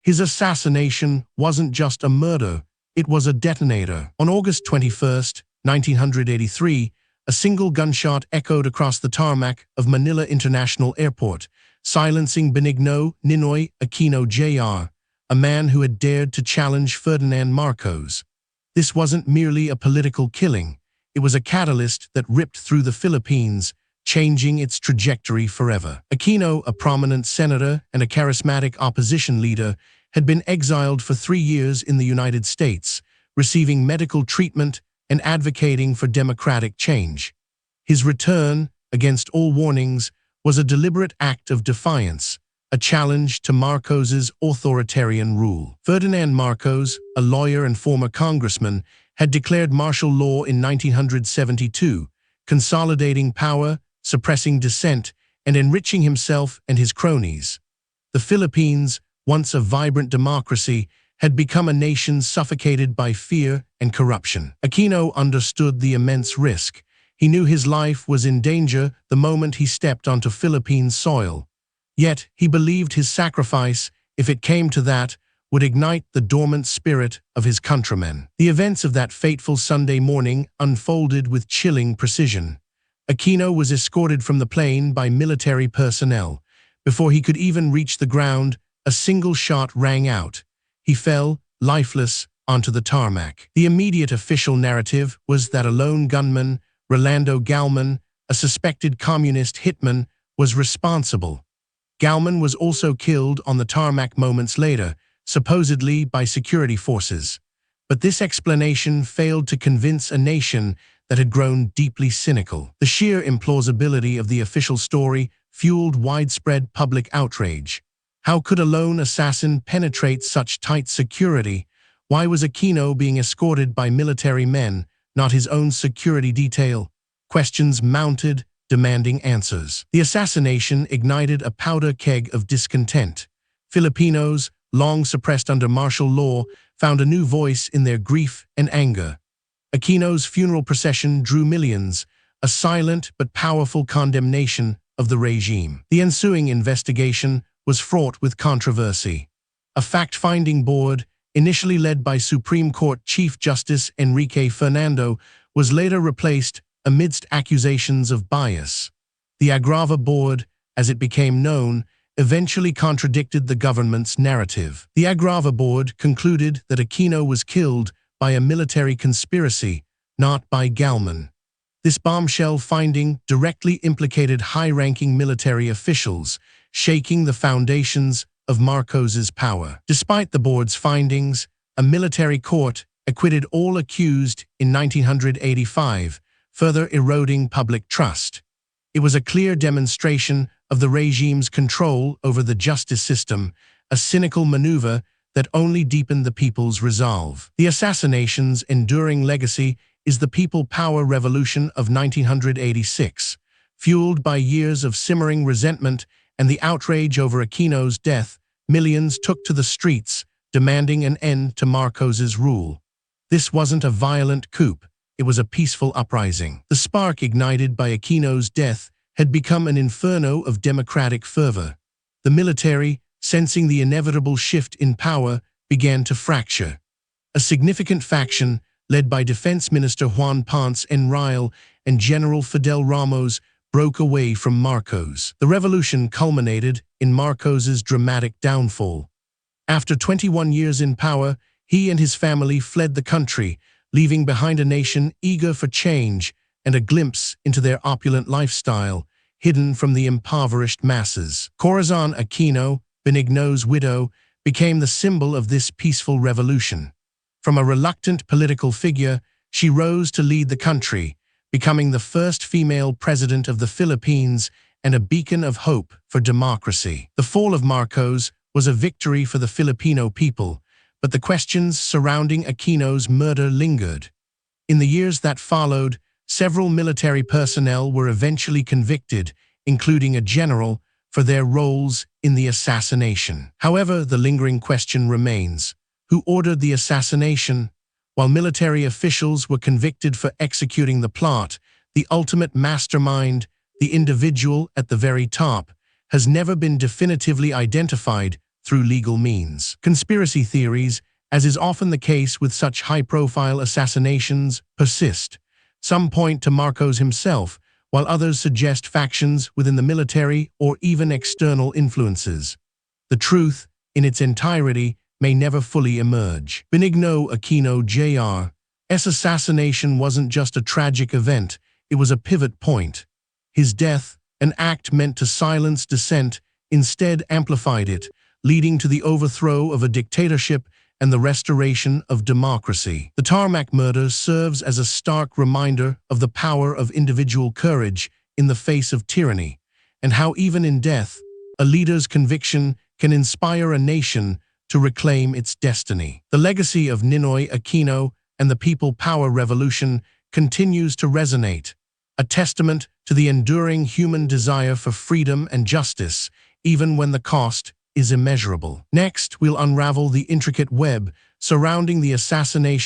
His assassination wasn't just a murder, it was a detonator. On August 21, 1983, a single gunshot echoed across the tarmac of Manila International Airport, silencing Benigno Ninoy Aquino Jr., a man who had dared to challenge Ferdinand Marcos. This wasn't merely a political killing, it was a catalyst that ripped through the Philippines, changing its trajectory forever. Aquino, a prominent senator and a charismatic opposition leader, had been exiled for 3 years in the United States, receiving medical treatment and advocating for democratic change. His return, against all warnings, was a deliberate act of defiance, a challenge to Marcos's authoritarian rule. Ferdinand Marcos, a lawyer and former congressman, had declared martial law in 1972, consolidating power, suppressing dissent, and enriching himself and his cronies. The Philippines, once a vibrant democracy, had become a nation suffocated by fear and corruption. Aquino understood the immense risk. He knew his life was in danger the moment he stepped onto Philippine soil. Yet he believed his sacrifice, if it came to that, would ignite the dormant spirit of his countrymen. The events of that fateful Sunday morning unfolded with chilling precision. Aquino was escorted from the plane by military personnel. Before he could even reach the ground, a single shot rang out. He fell, lifeless, onto the tarmac. The immediate official narrative was that a lone gunman, Rolando Galman, a suspected communist hitman, was responsible. Galman was also killed on the tarmac moments later, supposedly by security forces. But this explanation failed to convince a nation that had grown deeply cynical. The sheer implausibility of the official story fueled widespread public outrage. How could a lone assassin penetrate such tight security? Why was Aquino being escorted by military men, not his own security detail? Questions mounted, demanding answers. The assassination ignited a powder keg of discontent. Filipinos, long suppressed under martial law, found a new voice in their grief and anger. Aquino's funeral procession drew millions, a silent but powerful condemnation of the regime. The ensuing investigation was fraught with controversy. A fact-finding board, initially led by Supreme Court Chief Justice Enrique Fernando, was later replaced amidst accusations of bias. The Agrava Board, as it became known, eventually contradicted the government's narrative. The Agrava Board concluded that Aquino was killed by a military conspiracy, not by Galman. This bombshell finding directly implicated high-ranking military officials, shaking the foundations of Marcos's power. Despite the board's findings, a military court acquitted all accused in 1985, further eroding public trust. It was a clear demonstration of the regime's control over the justice system, a cynical maneuver that only deepened the people's resolve. The assassination's enduring legacy is the people power revolution of 1986, fueled by years of simmering resentment and the outrage over Aquino's death. Millions took to the streets, demanding an end to Marcos's rule. This wasn't a violent coup, it was a peaceful uprising. The spark ignited by Aquino's death had become an inferno of democratic fervor. The military, sensing the inevitable shift in power, began to fracture. A significant faction, led by Defense Minister Juan Ponce Enrile and General Fidel Ramos, broke away from Marcos. The revolution culminated in Marcos's dramatic downfall. After 21 years in power, he and his family fled the country, leaving behind a nation eager for change and a glimpse into their opulent lifestyle, hidden from the impoverished masses. Corazon Aquino, Benigno's widow, became the symbol of this peaceful revolution. From a reluctant political figure, she rose to lead the country, becoming the first female president of the Philippines and a beacon of hope for democracy. The fall of Marcos was a victory for the Filipino people, but the questions surrounding Aquino's murder lingered. In the years that followed, several military personnel were eventually convicted, including a general, for their roles in the assassination. However, the lingering question remains: who ordered the assassination? While military officials were convicted for executing the plot, the ultimate mastermind, the individual at the very top, has never been definitively identified, through legal means. Conspiracy theories, as is often the case with such high-profile assassinations, persist. Some point to Marcos himself, while others suggest factions within the military or even external influences. The truth, in its entirety, may never fully emerge. Benigno Aquino Jr.'s assassination wasn't just a tragic event, it was a pivot point. His death, an act meant to silence dissent, instead amplified it, leading to the overthrow of a dictatorship and the restoration of democracy. The Tarmac murder serves as a stark reminder of the power of individual courage in the face of tyranny, and how even in death, a leader's conviction can inspire a nation to reclaim its destiny. The legacy of Ninoy Aquino and the People Power Revolution continues to resonate, a testament to the enduring human desire for freedom and justice, even when the cost is immeasurable. Next, we'll unravel the intricate web surrounding the assassination